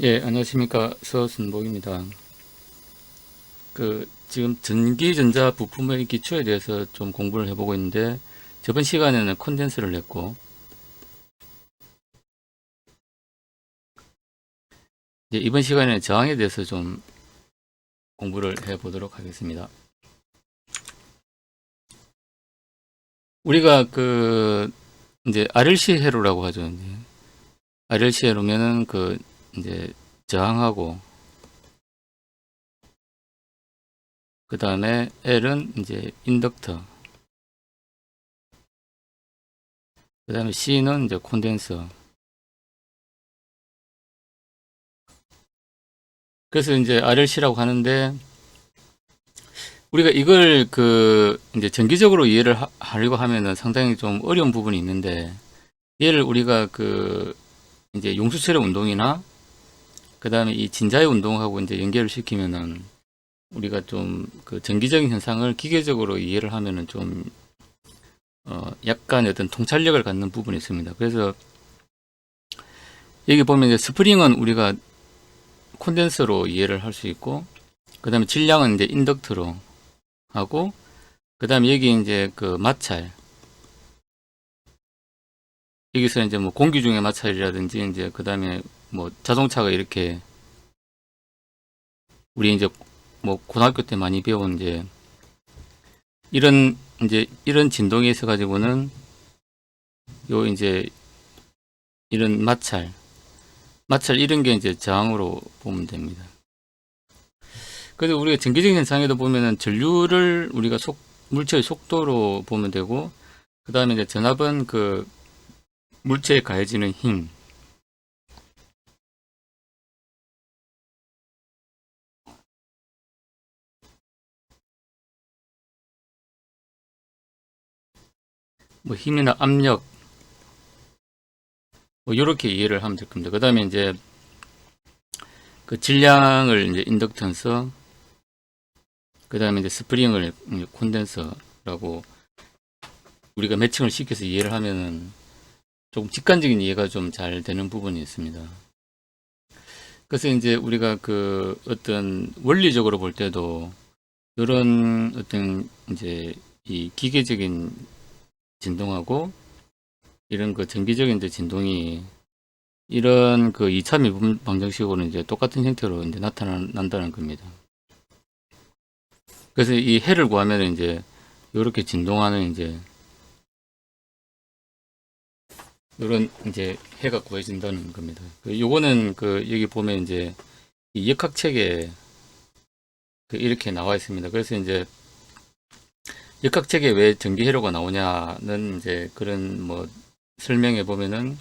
예, 안녕하십니까. 서순복입니다. 지금 전기전자 부품의 기초에 대해서 좀 공부를 해보고 있는데, 저번 시간에는 콘덴서를 했고, 이제 이번 시간에는 저항에 대해서 좀 공부를 해보도록 하겠습니다. 우리가 이제 RLC 회로라고 하죠. 이제 RLC 회로면은 이제 저항하고, 그 다음에 L은 이제 인덕터, 그 다음에 C는 이제 콘덴서. 그래서 이제 RLC라고 하는데, 우리가 이걸 이제 정기적으로 이해를 하려고 하면은 상당히 좀 어려운 부분이 있는데, 얘를 우리가 이제 용수철의 운동이나, 그 다음에 이 진자의 운동하고 이제 연결을 시키면은, 우리가 좀 전기적인 현상을 기계적으로 이해를 하면은 좀, 약간 어떤 통찰력을 갖는 부분이 있습니다. 그래서 여기 보면 이제 스프링은 우리가 콘덴서로 이해를 할 수 있고, 그 다음에 질량은 이제 인덕터로 하고, 그 다음에 여기 이제 마찰, 여기서 이제 뭐 공기 중의 마찰이라든지 이제 그 다음에 뭐 자동차가 이렇게 우리 이제 뭐 고등학교 때 많이 배운 이런 진동에 있어 가지고는 요 이제 이런 마찰 이런 게 이제 저항으로 보면 됩니다. 그래서 우리가 전기적인 현상에도 보면은 전류를 우리가 물체의 속도로 보면 되고, 그 다음에 이제 전압은 물체에 가해지는 힘, 뭐 힘이나 압력, 뭐 이렇게 이해를 하면 될 겁니다. 그 다음에 이제 질량을 이제 인덕턴스, 그 다음에 이제 스프링을 이제 콘덴서라고 우리가 매칭을 시켜서 이해를 하면은 조금 직관적인 이해가 좀 잘 되는 부분이 있습니다. 그래서 이제 우리가 어떤 원리적으로 볼 때도 이런 어떤 이제 이 기계적인 진동하고 이런 전기적인 이제 진동이 이런 2차 미분 방정식으로 이제 똑같은 형태로 이제 나타난다는 겁니다. 그래서 이 해를 구하면 이제 이렇게 진동하는 이제 이런 이제 해가 구해진다는 겁니다. 요거는 여기 보면 이제 이 역학책에 이렇게 나와 있습니다. 그래서 이제 역학책에 왜 전기회로가 나오냐는 이제 그런 뭐 설명해 보면은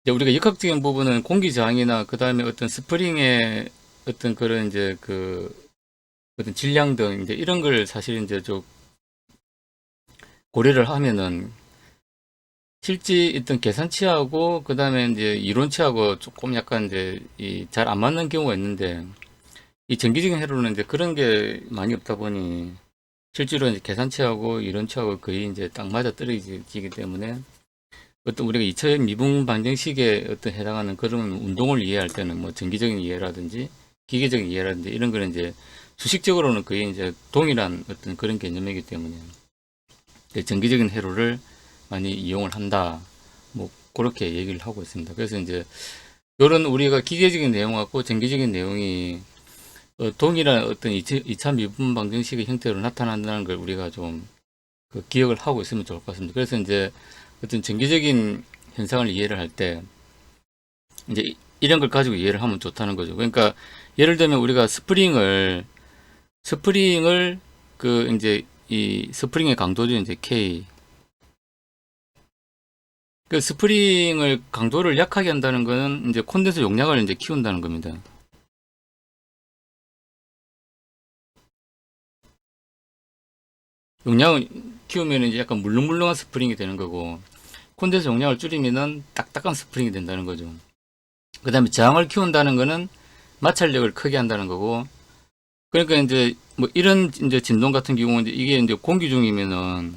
이제 우리가 역학적인 부분은 공기 저항이나 그 다음에 어떤 스프링의 어떤 그런 이제 어떤 질량 등 이제 이런 걸 사실 이제 좀 고려를 하면은 실제 어떤 계산치하고 그 다음에 이제 이론치하고 조금 약간 이제 잘 안 맞는 경우가 있는데, 이 정기적인 회로는 이제 그런 게 많이 없다 보니 실제로 이제 계산치하고 이론치하고 거의 이제 딱 맞아 떨어지기 때문에 어떤 우리가 2차원 미분 방정식에 어떤 해당하는 그런 운동을 이해할 때는 뭐 정기적인 이해라든지 기계적인 이해라든지 이런 거는 이제 수식적으로는 거의 이제 동일한 어떤 그런 개념이기 때문에 정기적인 회로를 많이 이용을 한다. 뭐 그렇게 얘기를 하고 있습니다. 그래서 이제 이런 우리가 기계적인 내용하고 정기적인 내용이 동일한 어떤 2차 미분 방정식의 형태로 나타난다는 걸 우리가 좀 기억을 하고 있으면 좋을 것 같습니다. 그래서 이제 어떤 정기적인 현상을 이해를 할 때 이제 이런 걸 가지고 이해를 하면 좋다는 거죠. 그러니까 예를 들면 우리가 스프링을 이제 이 스프링의 강도죠. 이제 K. 스프링을 강도를 약하게 한다는 거는 이제 콘덴서 용량을 이제 키운다는 겁니다. 용량을 키우면 이제 약간 물렁물렁한 스프링이 되는 거고, 콘덴서 용량을 줄이면은 딱딱한 스프링이 된다는 거죠. 그 다음에 저항을 키운다는 거는 마찰력을 크게 한다는 거고, 그러니까 이제 뭐 이런 이제 진동 같은 경우는 이게 이제 공기 중이면은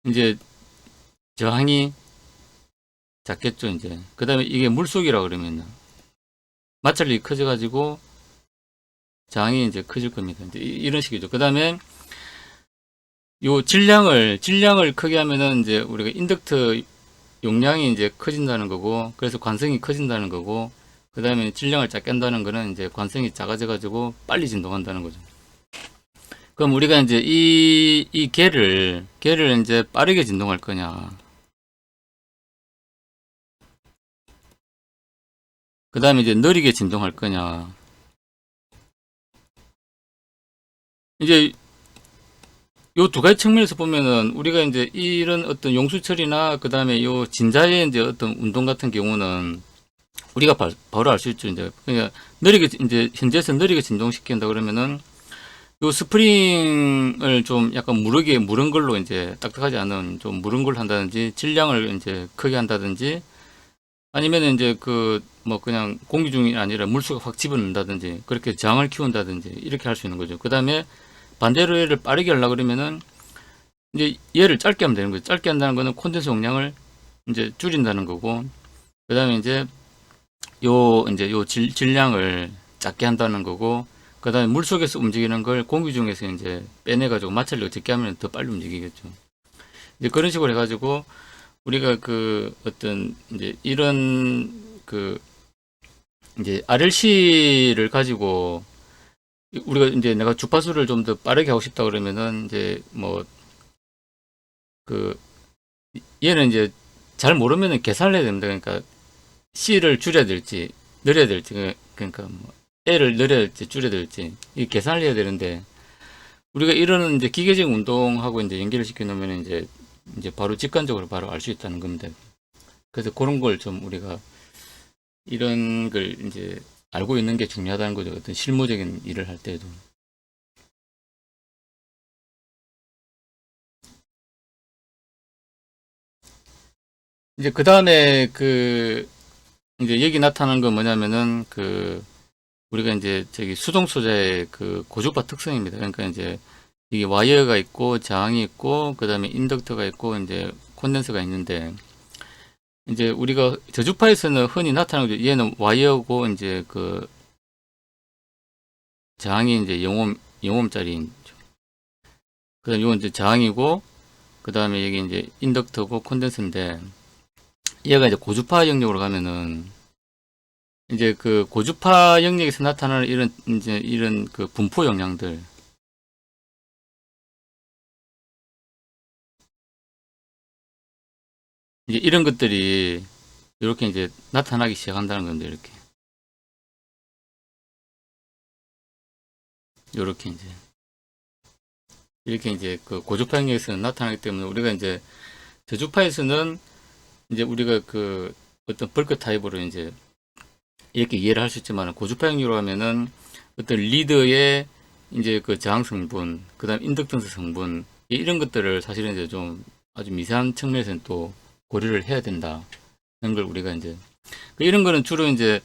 이제 저항이 작겠죠, 이제. 그 다음에 이게 물속이라 그러면은. 마찰력이 커져가지고 저항이 이제 커질 겁니다. 이제 이런 식이죠. 그 다음에 요 질량을 크게 하면은 이제 우리가 인덕터 용량이 이제 커진다는 거고, 그래서 관성이 커진다는 거고, 그 다음에 질량을 작게 한다는 거는 이제 관성이 작아져가지고 빨리 진동한다는 거죠. 그럼 우리가 이제 이 개를 이제 빠르게 진동할 거냐, 그 다음에 이제 느리게 진동할 거냐. 이제 요 두 가지 측면에서 보면은 우리가 이제 이런 어떤 용수 처리나 그 다음에 요 진자의 이제 어떤 운동 같은 경우는 우리가 바로 알 수 있죠. 이제 그러니까 느리게 이제 현재에서 느리게 진동시킨다 그러면은 요 스프링을 좀 약간 무른 걸로 이제 딱딱하지 않은 좀 무른 걸 한다든지 질량을 이제 크게 한다든지 아니면 이제 그 뭐 그냥 공기 중이 아니라 물수가 확 집어넣는다든지 그렇게 저항을 키운다든지 이렇게 할 수 있는 거죠. 그 다음에 반대로 얘를 빠르게 하려고 그러면은 이제 얘를 짧게 하면 되는 거죠. 짧게 한다는 거는 콘덴서 용량을 이제 줄인다는 거고, 그 다음에 이제 요 질량을 작게 한다는 거고, 그 다음에 물 속에서 움직이는 걸 공기 중에서 이제 빼내가지고 마찰력을 적게 하면 더 빨리 움직이겠죠. 이제 그런 식으로 해가지고 우리가 그 어떤 이제 이런 그 이제 RLC를 가지고 우리가 이제 내가 주파수를 좀 더 빠르게 하고 싶다 그러면은 이제 뭐 그 얘는 이제 잘 모르면은 계산을 해야 됩니다. 그러니까 C를 줄여야 될지 늘려야 될지 그러니까 뭐 L을 늘려야 될지 줄여야 될지 이 계산을 해야 되는데 우리가 이런 이제 기계적 운동하고 이제 연결을 시켜 놓으면 이제 바로 직관적으로 바로 알 수 있다는 겁니다. 그래서 그런 걸 좀 우리가 이런 걸 이제 알고 있는 게 중요하다는 거죠. 어떤 실무적인 일을 할 때도. 이제 그 다음에 그 이제 여기 나타나는 건 뭐냐면은 그 우리가 이제 저기 수동 소자의 그 고주파 특성입니다. 그러니까 이제 이게 와이어가 있고 저항이 있고 그다음에 인덕터가 있고 이제 콘덴서가 있는데 이제 우리가 저주파에서는 흔히 나타나는 거죠. 얘는 와이어고 이제 그 저항이 이제 영옴짜리. 그다음 이건 이제 저항이고 그다음에 여기 이제 인덕터고 콘덴서인데 얘가 이제 고주파 영역으로 가면은 이제 그 고주파 영역에서 나타나는 이런 이제 이런 그 분포 영향들 이제 이런 것들이 이렇게 이제 나타나기 시작한다는 건데 이렇게 이제 그 고주파 영역에서는 나타나기 때문에 우리가 이제 저주파에서는 이제 우리가 그 어떤 벌크 타입으로 이제 이렇게 이해를 할 수 있지만 고주파 영역으로 하면은 어떤 리드의 이제 그 저항 성분, 그다음 인덕턴스 성분 이런 것들을 사실은 이제 좀 아주 미세한 측면에서는 또 고려를 해야 된다는 걸 우리가 이제 그 이런 거는 주로 이제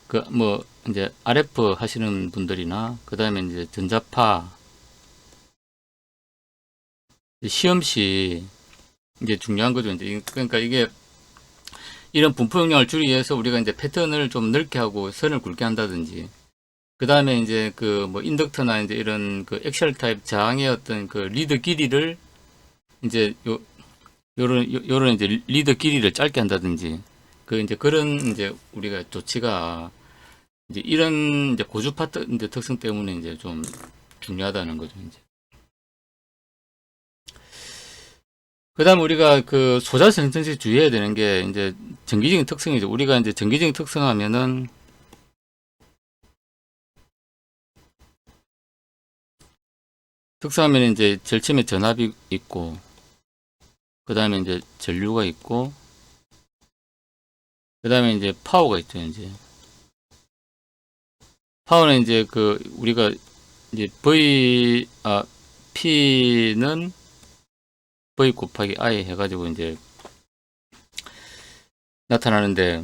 그 뭐 이제 RF 하시는 분들이나 그다음에 이제 전자파 시험시 이제 중요한 거죠. 이제 그러니까 이게 이런 분포 용량을 줄이기 위해서 우리가 이제 패턴을 좀 넓게 하고 선을 굵게 한다든지 그 다음에 이제 그 뭐 인덕터나 이제 이런 그 엑셀 타입 저항의 어떤 그 리드 길이를 이제 요런 이제 리드 길이를 짧게 한다든지 그 이제 그런 이제 우리가 조치가 이제 이런 이제 고주파 이제 특성 때문에 이제 좀 중요하다는 거죠. 이제. 그다음 우리가 그 소자 선택시 주의해야 되는 게 이제 전기적인 특성이죠. 우리가 이제 전기적인 특성하면은 특성하면 이제 제일 처음에 전압이 있고 그다음에 이제 전류가 있고 그다음에 이제 파워가 있죠. 이제 파워는 이제 그 우리가 이제 P는 V 곱하기 I 해가지고 이제 나타나는데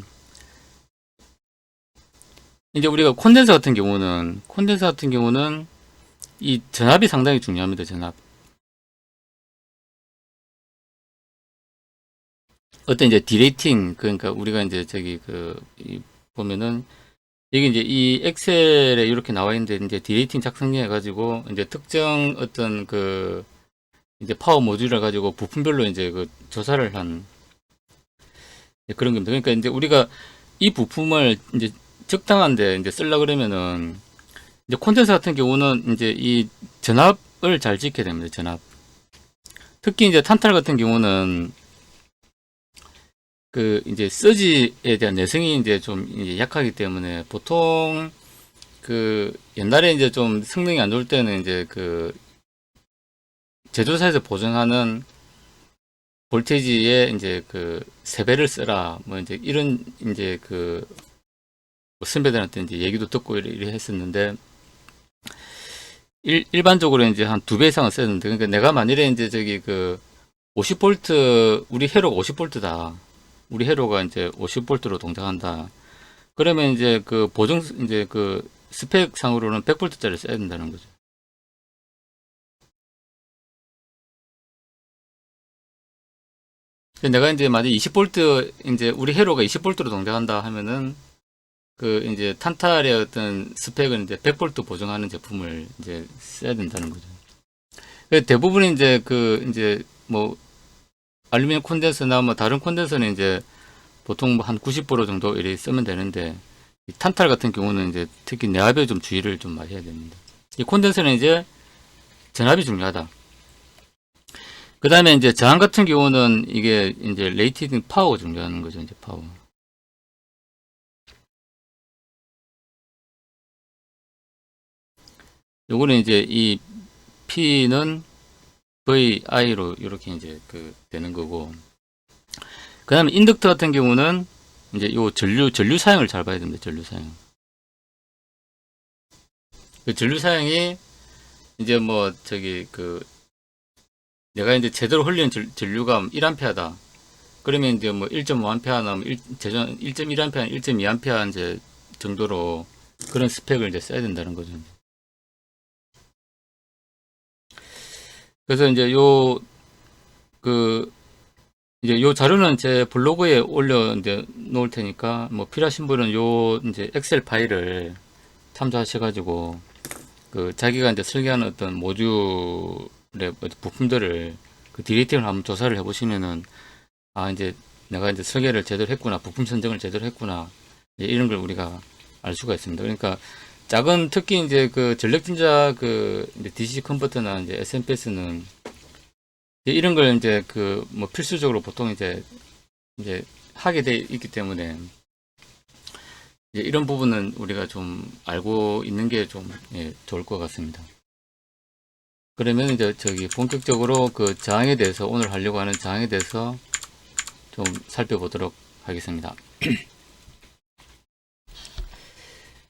이제 우리가 콘덴서 같은 경우는 이 전압이 상당히 중요합니다. 전압. 어떤 이제 디레이팅 그러니까 우리가 이제 저기 보면은 이게 이제 이 엑셀에 이렇게 나와 있는데 이제 디레이팅 작성해 가지고 이제 특정 어떤 그 이제 파워 모듈을 가지고 부품별로 이제 그 조사를 한 그런 겁니다. 그러니까 이제 우리가 이 부품을 이제 적당한데 이제 쓰려 그러면은 이제 콘덴서 같은 경우는 이제 이 전압을 잘 지켜야 됩니다. 전압. 특히 이제 탄탈 같은 경우는 그 이제 서지에 대한 내성이 이제 좀 이제 약하기 때문에 보통 그 옛날에 이제 좀 성능이 안 좋을 때는 이제 그 제조사에서 보증하는 볼테이지에 이제 그 3배를 쓰라 뭐 이제 이런 이제 그 선배들한테 이제 얘기도 듣고 이래 했었는데 일반적으로 이제 한 2배 이상은 써야 되는데 그러니까 내가 만일에 이제 저기 그 50V 우리 회로가 50V다. 우리 회로가 이제 50V로 동작한다. 그러면 이제 그 보정 이제 그 스펙 상으로는 100V짜리 써야 된다는 거죠. 근데 내가 이제 만약 20V 이제 우리 회로가 20V로 동작한다 하면은 그 이제 탄탈의 어떤 스펙은 이제 100V 보정하는 제품을 이제 써야 된다는 거죠. 대부분 이제 그 이제 뭐 알루미늄 콘덴서나 뭐 다른 콘덴서는 이제 보통 뭐 한 90% 정도 이렇게 쓰면 되는데 이 탄탈 같은 경우는 이제 특히 내압에 좀 주의를 좀 많이 해야 됩니다. 이 콘덴서는 이제 전압이 중요하다. 그 다음에 이제 저항 같은 경우는 이게 이제 레이티드 파워가 중요한 거죠. 이제 파워. 요거는 이제 이 P는 VI로 이렇게 이제 그 되는 거고. 그 다음에 인덕터 같은 경우는 이제 요 전류 사용을 잘 봐야 됩니다. 전류 사용. 그 전류 사용이 이제 뭐 저기 그 내가 이제 제대로 흘리는 전류가 1A다. 그러면 이제 뭐 1.5A나 뭐 제전 1.1A, 1.2A 이제 정도로 그런 스펙을 이제 써야 된다는 거죠. 그래서 이제 그 이제 요 자료는 제 블로그에 올려 이제 놓을 테니까 뭐 필요하신 분은 요 이제 엑셀 파일을 참조하셔가지고 그 자기가 이제 설계하는 어떤 모듈의 부품들을 그 디레이팅을 한번 조사를 해보시면은 아 이제 내가 이제 설계를 제대로 했구나 부품 선정을 제대로 했구나 이런 걸 우리가 알 수가 있습니다. 그러니까 작은 특히 이제 그 전력진자 그 이제 DC 컨버터나 이제 SMPS는 이런 걸 이제 그 뭐 필수적으로 보통 이제 하게 돼 있기 때문에 이제 이런 부분은 우리가 좀 알고 있는 게 좀 좋을 것 같습니다. 그러면 이제 저기 본격적으로 그 저항에 대해서 오늘 하려고 하는 저항에 대해서 좀 살펴보도록 하겠습니다.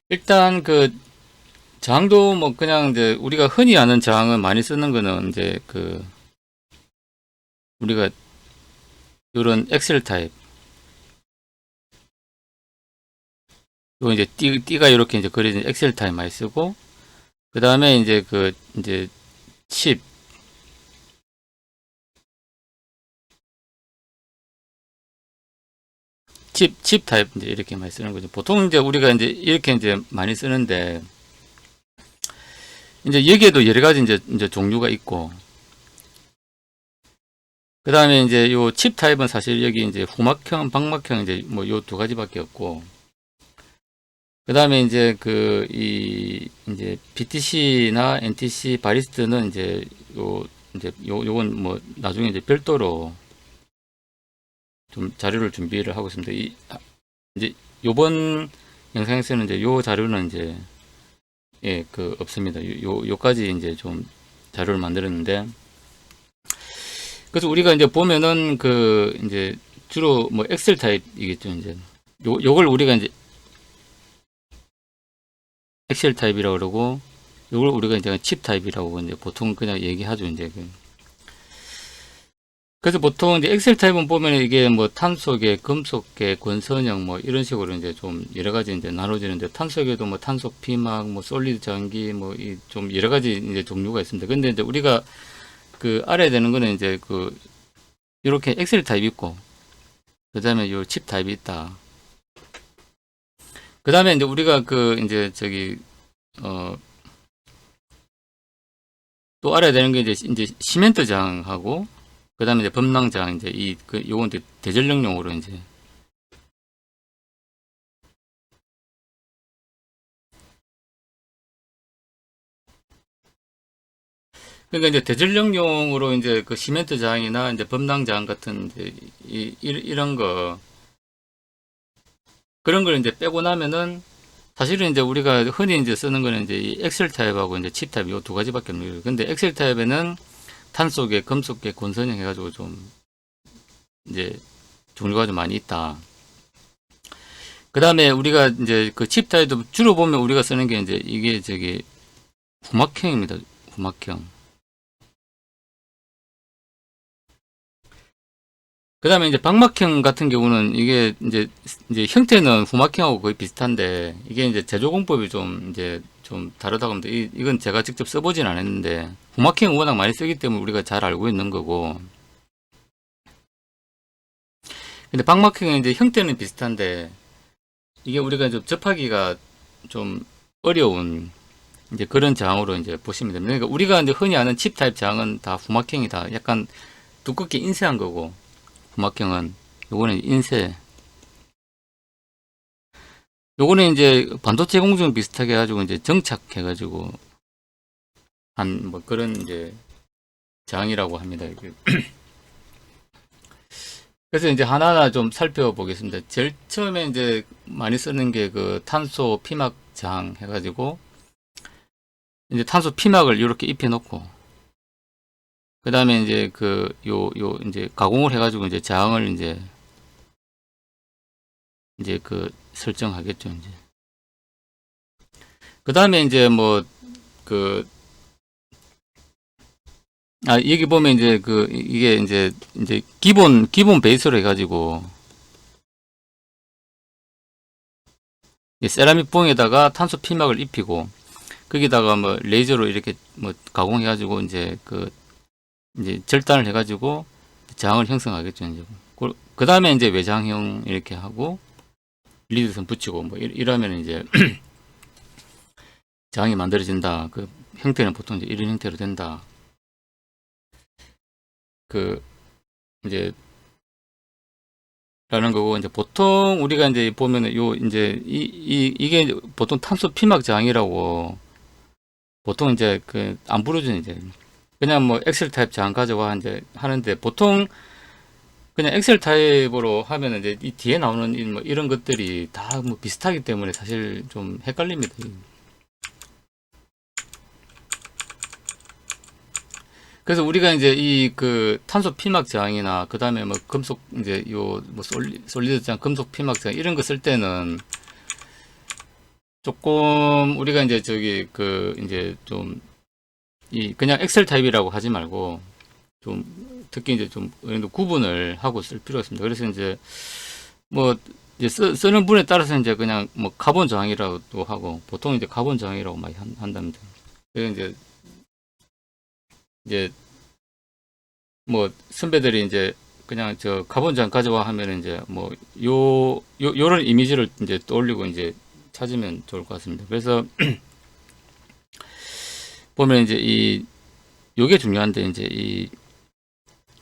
일단 그 저항도 뭐 그냥 이제 우리가 흔히 아는 저항은 많이 쓰는 거는 이제 그 우리가 이런 엑셀 타입 요 이제 띠가 이렇게 이제 그려진 엑셀 타입 많이 쓰고 그 다음에 이제 그 이제 칩 칩 타입 이제 이렇게 많이 쓰는 거죠. 보통 이제 우리가 이제 이렇게 이제 많이 쓰는데 이제 여기에도 여러 가지 이제 종류가 있고 그 다음에 이제 요 칩 타입은 사실 여기 이제 후막형, 방막형 이제 뭐 요 두 가지밖에 없고 그 다음에 이제 그 이 이제 BTC나 NTC 바리스트는 요건 뭐 나중에 이제 별도로 좀 자료를 준비를 하고 있습니다. 이제 요번 영상에서는 이제 요 자료는 이제 그 없습니다. 요까지 이제 좀 자료를 만들었는데 그래서 우리가 이제 보면은 그 이제 주로 뭐 엑셀 타입이겠죠. 이제 요걸 우리가 이제 엑셀 타입이라고 그러고 요걸 우리가 이제 칩 타입이라고 이제 보통 그냥 얘기하죠. 이제 그래서 보통 이제 엑셀 타입은 보면 이게 뭐 탄소계, 금속계, 권선형 뭐 이런 식으로 이제 좀 여러 가지 이제 나눠지는데 탄소계도 뭐 탄소 피막, 뭐 솔리드 전기 뭐 이 좀 여러 가지 이제 종류가 있습니다. 근데 이제 우리가 그 알아야 되는 거는 이제 그 이렇게 엑셀 타입이 있고 그다음에 요 칩 타입이 있다. 그 다음에 이제 우리가 그 이제 저기 어 또 알아야 되는 게 이제 시멘트 장하고 그 다음에 이제 범랑 장 이제 이 그 요건 이제 대전력용으로 이제 그러니까 이제 대전력용으로 이제 그 시멘트 장이나 이제 범랑 장 같은 이제 이런 거 그런 걸 이제 빼고 나면은 사실은 이제 우리가 흔히 이제 쓰는 거는 이제 이 엑셀 타입하고 이제 칩 타입 요 두 가지밖에 없는 거예요. 근데 엑셀 타입에는 탄소계, 금속계, 권선형 해가지고 좀 이제 종류가 좀 많이 있다. 그 다음에 우리가 이제 그 칩 타입도 주로 보면 우리가 쓰는 게 이제 이게 저기 후막형입니다. 후막형. 그 다음에 이제 박막형 같은 경우는 이게 이제 형태는 후막형하고 거의 비슷한데 이게 이제 제조 공법이 좀 이제 좀 다르다고 합니다. 이건 제가 직접 써보진 않았는데 후막형 워낙 많이 쓰기 때문에 우리가 잘 알고 있는 거고 근데 박막형은 이제 형태는 비슷한데 이게 우리가 좀 접하기가 좀 어려운 이제 그런 저항으로 이제 보시면 됩니다. 그러니까 우리가 이제 흔히 아는 칩 타입 저항은 다 후막형이다. 약간 두껍게 인쇄한 거고 후막형은 요거는 인쇄. 요거는 이제 반도체 공정 비슷하게 해가지고 이제 정착해가지고 한 뭐 그런 이제 저항이라고 합니다. 그래서 이제 하나하나 좀 살펴보겠습니다. 제일 처음에 이제 많이 쓰는 게 그 탄소 피막 저항 해가지고 이제 탄소 피막을 이렇게 입혀 놓고 그 다음에 이제 그 요 이제 가공을 해가지고 이제 저항을 이제 그 설정하겠죠. 이제 그 다음에 이제 뭐 그 여기 보면 이제 그 이게 이제 기본 베이스로 해가지고 세라믹 봉에다가 탄소 피막을 입히고 거기다가 뭐 레이저로 이렇게 뭐 가공해가지고 이제 그 이제 절단을 해가지고 저항을 형성하겠죠. 이제 그 다음에 이제 외장형 이렇게 하고 리드선 붙이고 뭐 이러면 이제 저항이 만들어진다. 그 형태는 보통 이제 이런 형태로 된다. 그 이제 라는 거고 이제 보통 우리가 이제 보면은 요 이제 이게 보통 탄소 피막 저항이라고 보통 이제 그 안 부르죠. 이제 그냥 뭐 엑셀 타입 저항 가져와 이제 하는데 보통 그냥 엑셀 타입으로 하면은 이제 이 뒤에 나오는 뭐 이런 것들이 다 뭐 비슷하기 때문에 사실 좀 헷갈립니다. 그래서 우리가 이제 이 그 탄소 피막 저항이나 그 다음에 뭐 금속 이제 요 뭐 솔리드 저항, 금속 피막 저항 이런 거 쓸 때는 조금 우리가 이제 저기 그 이제 좀 이 그냥 엑셀 타입이라고 하지 말고 좀 특히 이제 좀 어느 정도 구분을 하고 쓸 필요가 있습니다. 그래서 이제 뭐 이제 쓰는 분에 따라서 이제 그냥 뭐 카본 저항이라고도 하고 보통 이제 카본 저항이라고 많이 한답니다. 그래서 이제 뭐 선배들이 이제 그냥 저 카본 저항 가져와 하면 이제 뭐 요런 이미지를 이제 떠올리고 이제 찾으면 좋을 것 같습니다. 그래서 보면 이제 요게 중요한데 이제 이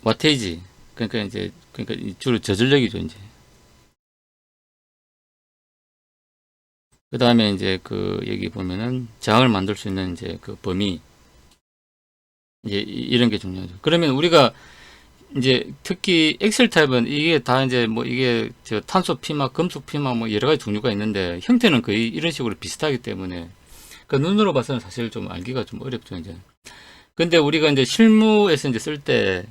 와테이지 그러니까 이제 그러니까 주로 저전력이죠. 이제 그 다음에 이제 그 여기 보면은 저항을 만들 수 있는 이제 그 범위 이제 이런 게 중요하죠. 그러면 우리가 이제 특히 엑셀 타입은 이게 다 이제 뭐 이게 저 탄소 피막, 금속 피막 뭐 여러 가지 종류가 있는데 형태는 거의 이런 식으로 비슷하기 때문에 그 눈으로 봐서는 사실 좀 알기가 좀 어렵죠. 이제 근데 우리가 이제 실무에서 이제 쓸 때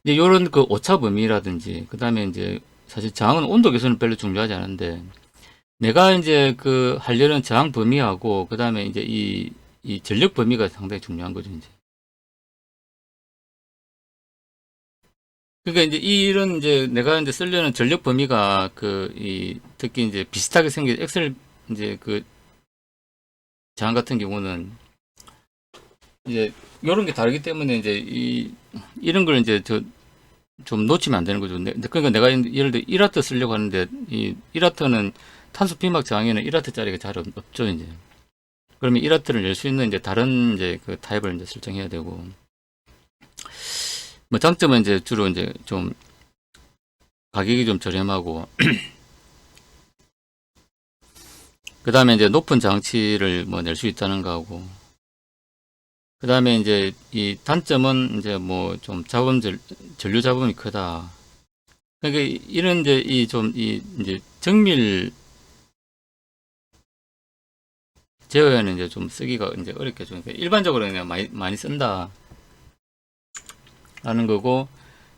이제 요런 그 오차 범위라든지 그 다음에 이제 사실 저항은 온도 개선은 별로 중요하지 않은데 내가 이제 그 하려는 저항 범위하고 그 다음에 이제 이 전력 범위가 상당히 중요한 거죠. 이제 그러니까 이제 이런 이제 내가 이제 쓰려는 전력 범위가 그 이 특히 이제 비슷하게 생긴 엑셀 이제 그 저항 같은 경우는 이제 요런 게 다르기 때문에 이제 이런 걸 이제 좀 놓치면 안 되는 거죠. 그러니까 내가 예를 들어 1와트 쓰려고 하는데 이 1와트는 탄소 피막 저항에는 1와트짜리가 잘 없죠, 이제. 그러면 1와트를 낼 수 있는 이제 다른 이제 그 타입을 이제 설정해야 되고. 뭐 장점은 이제 주로 이제 좀 가격이 좀 저렴하고 그 다음에 이제 높은 장치를 뭐 낼 수 있다는 거하고 그 다음에 이제 이 단점은 이제 뭐 좀 전류 잡음이 크다. 그러니까 이런 이제 이 좀 이 이제 정밀 제어에는 이제 좀 쓰기가 이제 어렵겠죠. 그러니까 일반적으로 그냥 많이 쓴다 라는 거고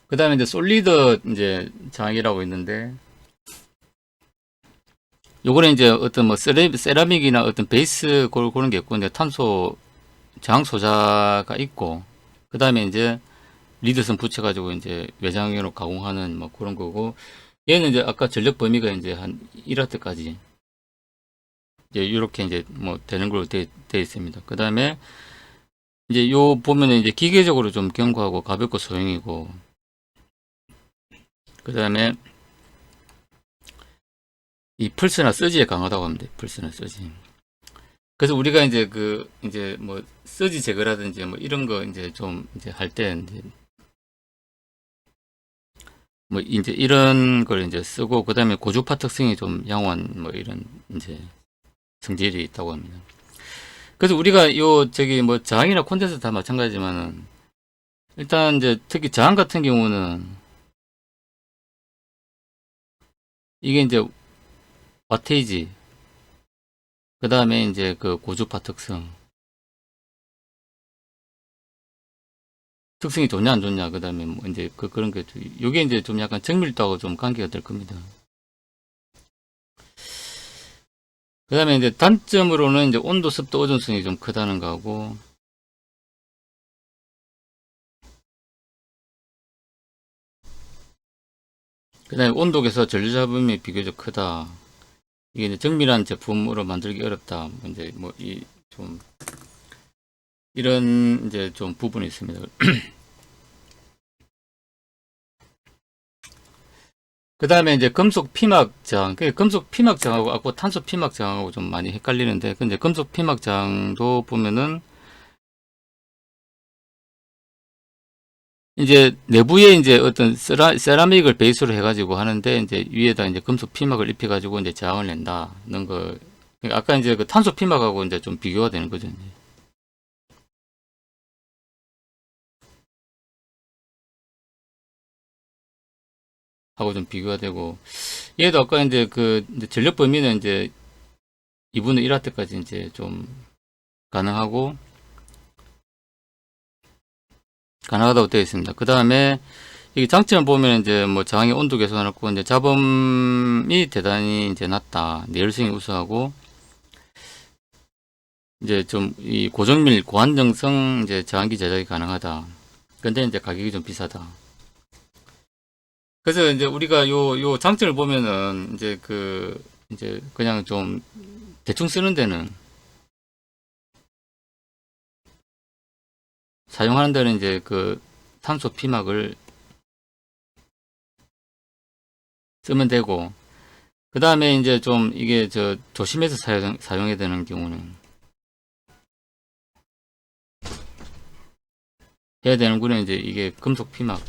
그 다음에 이제 솔리드 이제 장이라고 있는데 요거는 이제 어떤 뭐 세라믹이나 어떤 베이스 그런 게 있고 이제 탄소 저항 소자가 있고 그 다음에 이제 리드선 붙여가지고 이제 외장형으로 가공하는 뭐 그런 거고 얘는 이제 아까 전력 범위가 이제 한 1와트까지 이제 이렇게 이제 뭐 되는 걸로 돼 있습니다. 그 다음에 이제 요 보면은 이제 기계적으로 좀 견고하고 가볍고 소형이고 그 다음에 이 플스나 서지에 강하다고 합니다. 플스나 서지. 그래서 우리가 이제 이제 뭐 서지 제거라든지 뭐 이런 거 이제 좀 이제 할 때 이제 뭐 이제 이런 걸 이제 쓰고 그다음에 고주파 특성이 좀 양호한 뭐 이런 이제 성질이 있다고 합니다. 그래서 우리가 요 저기 뭐 저항이나 콘덴서 다 마찬가지지만은 일단 이제 특히 저항 같은 경우는 이게 이제 와테이지 그다음에 이제 그 고주파 특성이 좋냐 안 좋냐 그다음에 뭐 이제 그런 게 요게 이제 좀 약간 정밀도하고 좀 관계가 될 겁니다. 그 다음에 이제 단점으로는 이제 온도, 습도, 오존성이 좀 크다는 거고, 그 다음에 온도계에서 전류 잡음이 비교적 크다. 이게 이제 정밀한 제품으로 만들기 어렵다. 이제 뭐 좀 이런 이제 좀 부분이 있습니다. 그 다음에 이제 금속 피막 저항, 금속 피막 저항하고 탄소 피막 저항하고 좀 많이 헷갈리는데, 근데 금속 피막 저항도 보면은 이제 내부에 이제 어떤 세라믹을 베이스로 해가지고 하는데 이제 위에다 이제 금속 피막을 입혀가지고 이제 저항을 낸다는 거. 그러니까 아까 이제 그 탄소 피막하고 이제 좀 비교가 되는 거죠. 이제. 하고 좀 비교가 되고 얘도 아까 이제 이제 전력 범위는 이제 2분의 1와트까지 이제 좀 가능하고 가능하다고 되어 있습니다. 그 다음에 이 장점을 보면 이제 뭐 저항의 온도 개선하고 이제 잡음이 대단히 이제 낮다. 내열성이 우수하고 이제 좀 이 고정밀 고안정성 이제 저항기 제작이 가능하다. 근데 이제 가격이 좀 비싸다. 그래서 이제 우리가 요 장점을 보면은 이제 이제 그냥 좀 대충 쓰는 데는 사용하는 데는 이제 탄소 피막을 쓰면 되고 그 다음에 이제 좀 이게 조심해서 사용해야 되는 경우는 해야 되는 거는 이제 이게 금속 피막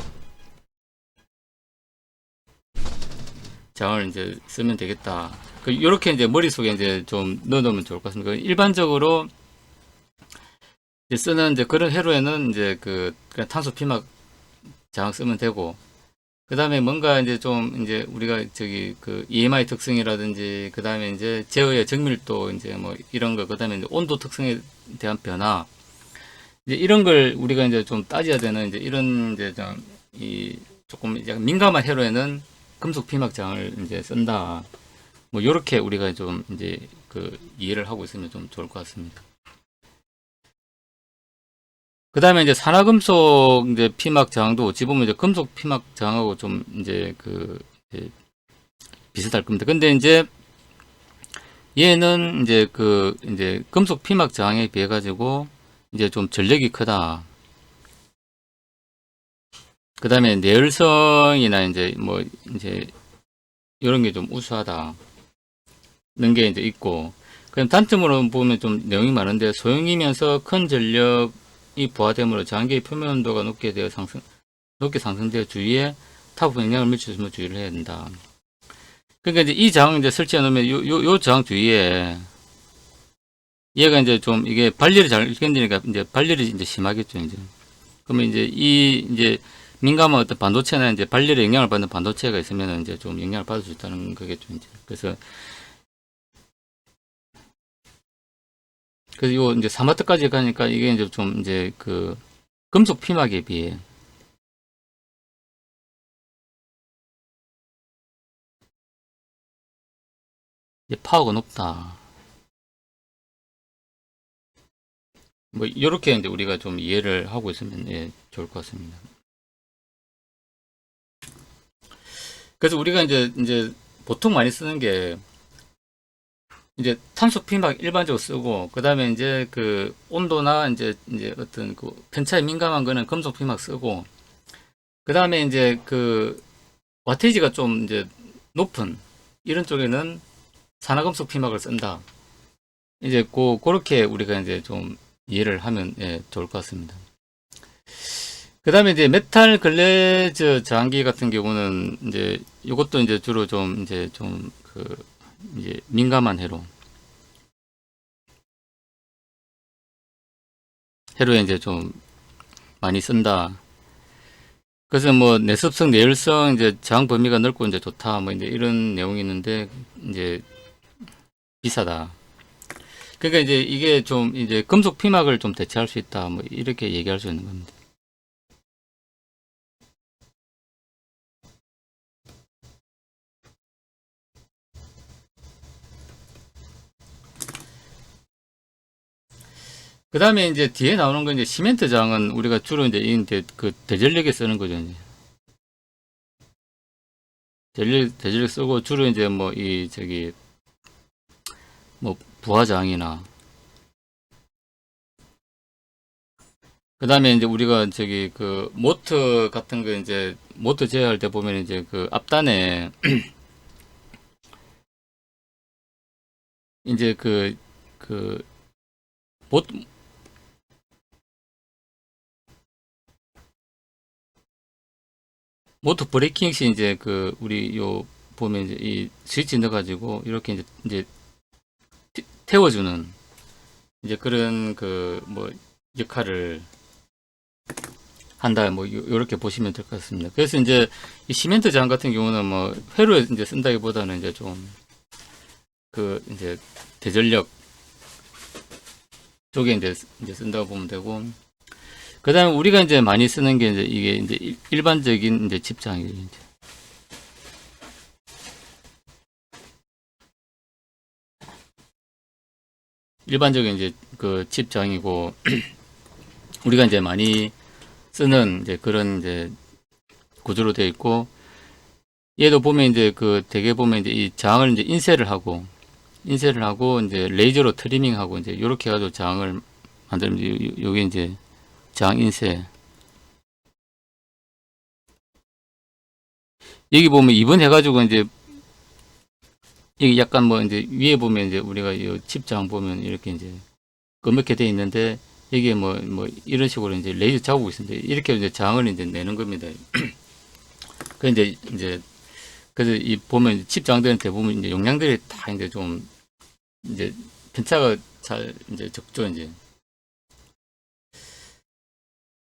장을 이제 쓰면 되겠다. 요렇게 이제 머릿속에 이제 좀 넣어놓으면 좋을 것 같습니다. 일반적으로 이제 쓰는 이제 그런 회로에는 이제 그냥 탄소 피막 장 쓰면 되고 그 다음에 뭔가 이제 좀 이제 우리가 저기 EMI 특성이라든지 그 다음에 이제 제어의 정밀도 이제 뭐 이런 거 그 다음에 이제 온도 특성에 대한 변화 이제 이런 걸 우리가 이제 좀 따져야 되는 이제 이런 이제 좀 조금 약간 민감한 회로에는 금속 피막장을 이제 쓴다. 뭐 요렇게 우리가 좀 이제 이해를 하고 있으면 좀 좋을 것 같습니다. 그 다음에 이제 산화금속 이제 피막 저항도 어찌 보면 이제 금속 피막 저항하고 좀 이제 이제 비슷할 겁니다. 근데 이제 얘는 이제 이제 금속 피막 저항에 비해 가지고 이제 좀 전력이 크다. 그 다음에 내열성이나 이제 뭐 이제 이런 게 좀 우수하다는 게 이제 있고, 그럼 단점으로 보면 좀 내용이 많은데, 소형이면서 큰 전력이 부하되므로 장기의 표면 온도가 높게 상승되어 주위에 타부 영향을 미칠 수 있으면 주의를 해야 된다. 그러니까 이제 이 장을 이제 설치해 놓으면 요 장 주위에 얘가 이제 좀 이게 발열이 잘 견디니까 이제 발열이 이제 심하겠죠, 이제. 그러면 이제 이제 민감한 어떤 반도체나 이제 발열에 영향을 받는 반도체가 있으면 이제 좀 영향을 받을 수 있다는 거겠죠, 이제. 그래서 요 이제 4마트까지 가니까 이게 이제 좀 이제 그 금속 피막에 비해 이제 파워가 높다. 뭐 이렇게 이제 우리가 좀 이해를 하고 있으면 예, 좋을 것 같습니다. 그래서 우리가 이제 보통 많이 쓰는 게 이제 탄소 피막 일반적으로 쓰고, 그 다음에 이제 그 온도나 이제 어떤 그 편차에 민감한 거는 금속 피막 쓰고, 그 다음에 이제 그 와테이지가 좀 이제 높은 이런 쪽에는 산화금속 피막을 쓴다. 이제 그렇게 우리가 이제 좀 이해를 하면 예, 좋을 것 같습니다. 그 다음에 이제 메탈 글래즈 저항기 같은 경우는 이제 이것도 이제 주로 좀 이제 좀 그 이제 민감한 해로에 이제 좀 많이 쓴다. 그래서 뭐 내습성, 내열성 이제 저항 범위가 넓고 이제 좋다. 뭐 이제 이런 내용이 있는데 이제 비싸다. 그러니까 이제 이게 좀 이제 금속 피막을 좀 대체할 수 있다. 뭐 이렇게 얘기할 수 있는 겁니다. 그 다음에 이제 뒤에 나오는 건 이제 시멘트 장은 우리가 주로 이제 그 대전력에 쓰는 거죠. 이제. 대전력 쓰고 주로 이제 뭐 이 저기 뭐 부화장이나, 그 다음에 이제 우리가 저기 그 모터 같은 거 이제 모터 제어할 때 보면 이제 그 앞단에 이제 그 모, 모터 브레이킹 시 이제 그 우리 요 보면 이제 이 스위치 넣어가지고 이렇게 이제 태워주는 이제 그런 그 뭐 역할을 한다. 뭐 요렇게 보시면 될 것 같습니다. 그래서 이제 이 시멘트 장 같은 경우는 뭐 회로에 이제 쓴다기보다는 이제 좀 그 이제 대전력 쪽에 이제 쓴다고 보면 되고, 그 다음에 우리가 이제 많이 쓰는 게 이제 이게 이제 일반적인 이제 집장이에요. 이제. 일반적인 이제 그 집장이고 우리가 이제 많이 쓰는 이제 그런 이제 구조로 되어 있고, 얘도 보면 이제 그 대개 보면 이제 이 장을 이제 인쇄를 하고 이제 레이저로 트리밍하고 이제 이렇게 해가지고 장을 만들면 요게 이제 장 인쇄. 여기 보면 입원해가지고 이제 여기 약간 뭐 이제 위에 보면 이제 우리가 이 칩장 보면 이렇게 이제 검게 돼 있는데, 이게 뭐 이런 식으로 이제 레이저 자국이 있습니다. 이렇게 이제 장을 이제 내는 겁니다. 그 이제 그래서 이 보면 칩장들은 대부분 이제 용량들이 다 이제 좀 이제 편차가 잘 이제 적죠, 이제.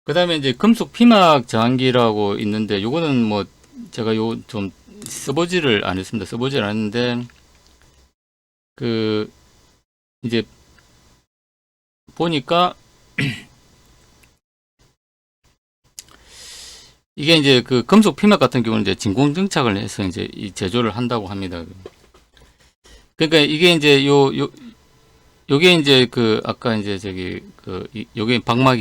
그 다음에 이제 금속 피막 저항기라고 있는데, 요거는 뭐 제가 요 좀 써보지를 않았습니다. 써보지를 않았는데, 그 이제 보니까 이게 이제 그 금속 피막 같은 경우는 이제 진공 증착을 해서 이제 이 제조를 한다고 합니다. 그러니까 이게 이제 요게 이제 그 아까 이제 저기 그 요게 방막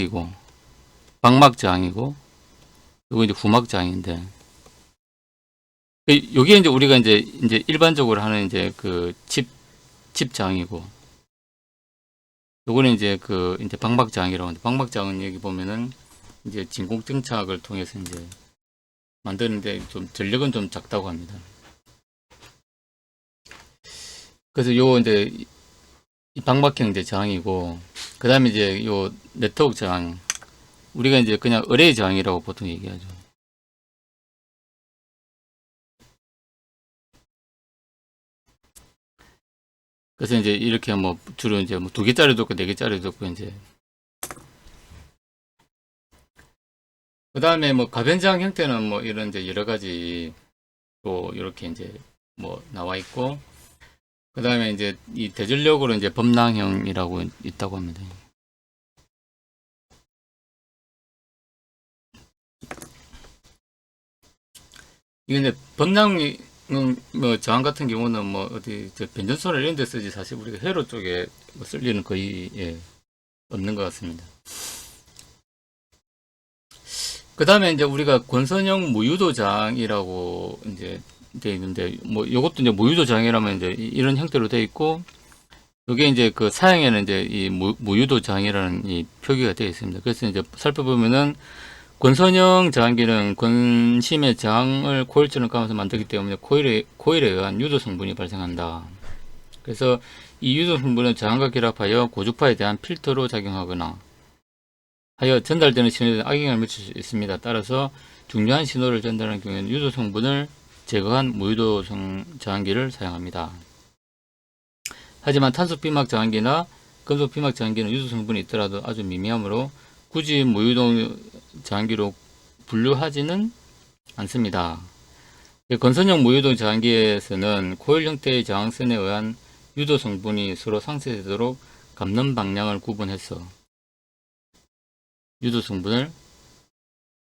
저항이고, 요거 이제 후막 저항인데, 요게 이제 우리가 이제 일반적으로 하는 이제 그 칩 저항이고, 요거는 이제 그 이제 방막 저항이라고 하는데, 방막 저항은 여기 보면은 이제 진공 증착을 통해서 이제 만드는데 좀 전력은 좀 작다고 합니다. 그래서 요 이제 이 방박형 이제 저항이고, 그 다음에 이제 요 네트워크 저항, 우리가 이제 그냥 어레이 저항이라고 보통 얘기하죠. 그래서 이제 이렇게 뭐 주로 이제 뭐 2개짜리도 있고 4개짜리도 있고 이제, 그 다음에 뭐 가변저항 형태는 뭐 이런 이제 여러 가지 또 이렇게 이제 뭐 나와 있고, 그 다음에 이제 이 대전력으로 이제 범랑형이라고 있다고 합니다. 이게 이제 범랑은 뭐 저항 같은 경우는 뭐 어디 저 변전소나 이런 데 쓰지, 사실 우리가 회로 쪽에 뭐쓸 일은 거의 없는 것 같습니다. 그 다음에 이제 우리가 권선형 무유도 저항이라고 이제 돼 있는데, 뭐 이것도 이제 무유도 저항이라면 이제 이런 형태로 돼 있고, 이게 이제 그 사양에는 이제 이 무유도 저항이라는 이 표기가 되어 있습니다. 그래서 이제 살펴보면은 권선형 저항기는 권심의 저항을 코일전을 감아서 만들기 때문에 코일에 의한 유도 성분이 발생한다. 그래서 이 유도 성분은 저항과 결합하여 고주파에 대한 필터로 작용하거나 하여 전달되는 신호에 악영향을 미칠 수 있습니다. 따라서 중요한 신호를 전달하는 경우에는 유도 성분을 제거한 무유도 저항기를 사용합니다. 하지만 탄소 피막 저항기나 금속 피막 저항기는 유도 성분이 있더라도 아주 미미하므로 굳이 무유도 저항기로 분류하지는 않습니다. 건선형 무유도 저항기에서는 코일 형태의 저항선에 의한 유도 성분이 서로 상쇄되도록 감는 방향을 구분해서 유도 성분을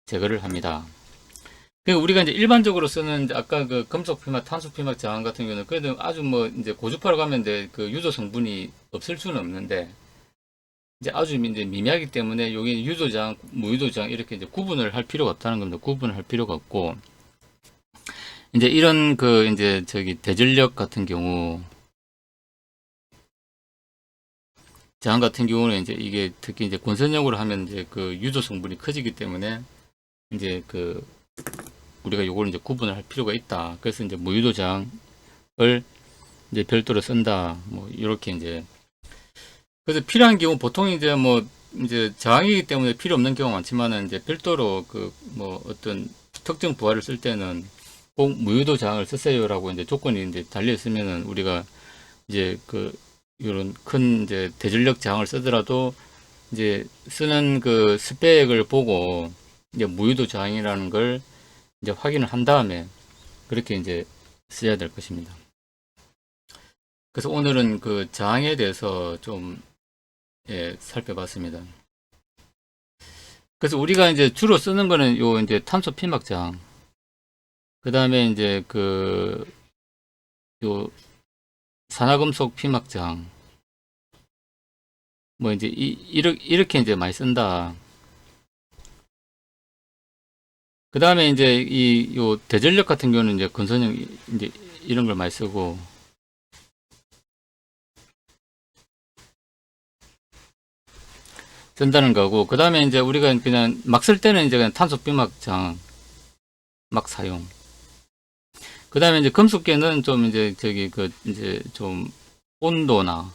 제거를 합니다. 그러니까 우리가 이제 일반적으로 쓰는 아까 그 금속 피막, 탄소 피막 저항 같은 경우는 그래도 아주 뭐 이제 고주파로 가면 그 유도 성분이 없을 수는 없는데, 이제 아주 이제 미미하기 때문에 여기 유도 저항, 무유도 저항 이렇게 이제 구분을 할 필요가 없다는 겁니다. 구분을 할 필요가 없고, 이제 이런 그 이제 저기 대전력 같은 경우 저항 같은 경우는 이제 이게 특히 이제 권선형으로 하면 이제 그 유도 성분이 커지기 때문에 이제 그 우리가 요걸 이제 구분을 할 필요가 있다. 그래서 이제 무유도 저항을 이제 별도로 쓴다. 뭐 이렇게 이제, 그래서 필요한 경우 보통 이제 뭐 이제 저항이기 때문에 필요 없는 경우가 많지만은 이제 별도로 그 뭐 어떤 특정 부하를 쓸 때는 꼭 무유도 저항을 쓰세요라고 이제 조건이 이제 달려 있으면은 우리가 이제 그 이런 큰 이제 대전력 저항을 쓰더라도 이제 쓰는 그 스펙을 보고 이제 무유도 저항이라는 걸 이제 확인을 한 다음에 그렇게 이제 써야 될 것입니다. 그래서 오늘은 그 저항에 대해서 좀 살펴봤습니다. 그래서 우리가 이제 주로 쓰는 거는 요 이제 탄소 피막 저항, 그 다음에 이제 그 요 산화금속 피막 저항, 뭐 이제 이렇게 이제 많이 쓴다. 그 다음에 이제 요 대전력 같은 경우는 이제 건선형 이제 이런 걸 많이 쓰고, 쓴다는 거고, 그 다음에 이제 우리가 그냥 막 쓸 때는 이제 그냥 탄소 비막 저항 막 사용. 그 다음에 이제 금속계는 좀 이제 저기 그 이제 좀 온도나,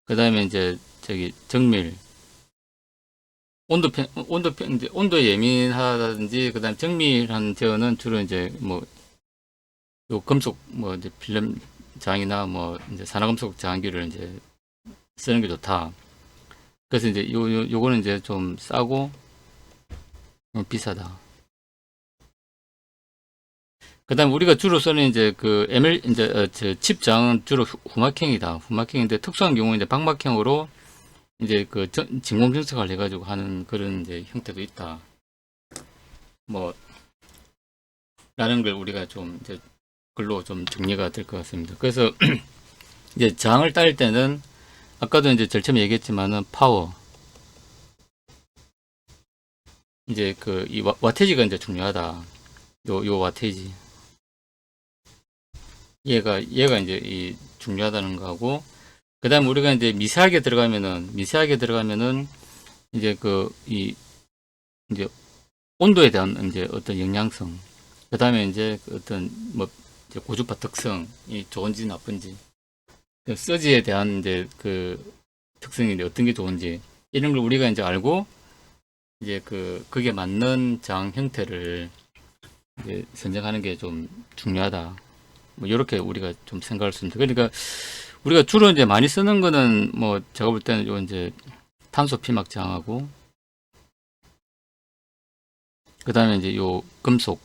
그 다음에 이제 저기 정밀, 이제 온도에 예민하다든지, 그 다음에 정밀한 제어는 주로 이제 뭐, 요 금속, 뭐 이제 필름 저항이나 뭐 이제 산화금속 저항기를 이제 쓰는 게 좋다. 그래서 이제 요거는 이제 좀 싸고 비싸다. 그 다음 우리가 주로 쓰는 이제 그 이제 칩 저항은 주로 후막형이다. 후막형인데 특수한 경우는 이제 방막형으로 이제 그 진공 증척을 해가지고 하는 그런 이제 형태도 있다. 뭐 라는 걸 우리가 좀 이제 글로 좀 정리가 될 것 같습니다. 그래서 이제 저항을 따질 때는 아까도 이제 제일 처음에 얘기했지만은 파워, 이제 그 이 와테지가 이제 중요하다. 요 와테지. 얘가 이제 이 중요하다는 거하고, 그 다음 우리가 이제 미세하게 들어가면은 이제 그 이제 온도에 대한 이제 어떤 영향성, 그 다음에 이제 그 어떤 뭐 이제 고주파 특성이 좋은지 나쁜지, 그 서지에 대한 이제 그 특성이 이제 어떤 게 좋은지 이런 걸 우리가 이제 알고 이제 그게 맞는 장 형태를 이제 선정하는 게 좀 중요하다. 뭐 이렇게 우리가 좀 생각할 수 있습니다. 그러니까 우리가 주로 이제 많이 쓰는 거는 뭐 제가 볼 때는 요 이제 탄소 피막 장하고 그 다음에 이제 요 금속,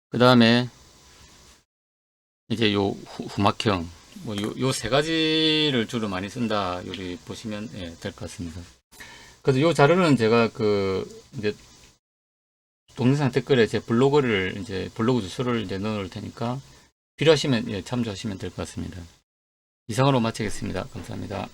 그 다음에 이제 요 후막형, 뭐 요 세 가지를 주로 많이 쓴다. 여기 보시면 예, 될 것 같습니다. 그래서 요 자료는 제가 이제 동영상 댓글에 제 블로그를 이제 블로그 주소를 이제 넣어 놓을 테니까 필요하시면 예, 참조하시면 될 것 같습니다. 이상으로 마치겠습니다. 감사합니다.